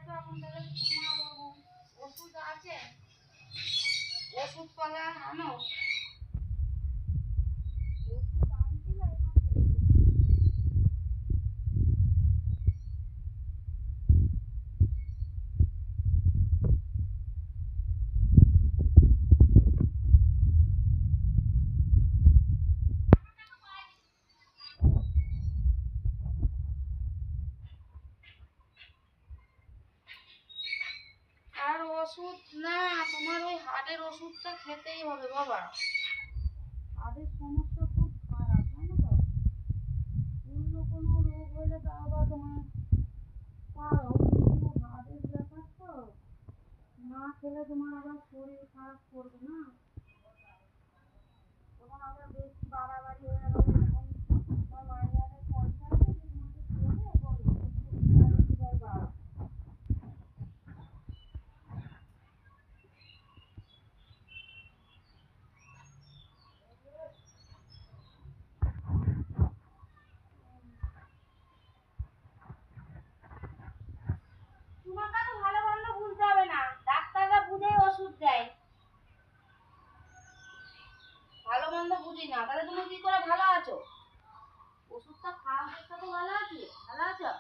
তো এখন তাহলে ঘুমাবো। ওষুধ আছে? ওষুধপালা আনো। ওষুধ আনছিল এখান থেকে। আর ওষুধ না, তোমার ওই হার্টের ওষুধটা খেতেই হবে বাবা। হার্টের সমস্যা খুব খারাপ, জানো তো। অন্য কোনো রোগ হলে তা আবার তোমার পারো, কিন্তু হার্টের ব্যাপার তো না খেলে তোমার আবার শরীর খারাপ করবে না, তখন আবার বেশি বাড়াবাড়ি হয়ে গেল। এখন তোমার মায়ের হাতে পয়সা আছে যে তোমাকে খেলে বলো একটু বাড়া। তোমাকে তো ভালো মন্দ বুঝতে হবে না, ডাক্তাররা বুঝে ওষুধ দেয়। ভালো মন্দ বুঝি না, তাহলে তুমি কি করে ভালো আছো? ওষুধটা খাওয়া দেখতে তো ভালো আছি, ভালো আছো।